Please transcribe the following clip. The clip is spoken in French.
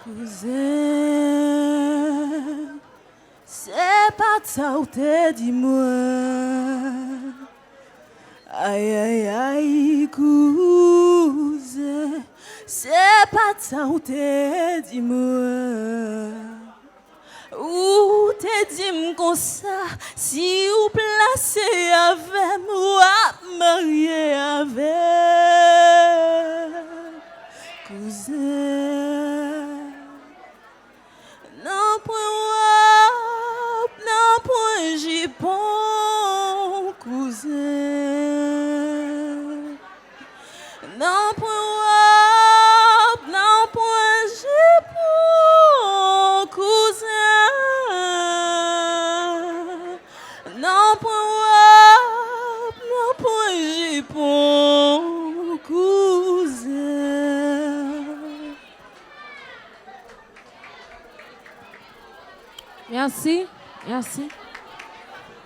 Cousin, c'est pas ça ou t'es dis-moi. Aïe aïe aïe, cousin, c'est pas ça ou t'es dis-moi. Ou t'es dit comme ça, si ou placé avec moi, marié avec cousin. Non point j'y bon cousin. Non point j'y bon cousin. Non point j'y bon cousin. Merci, merci.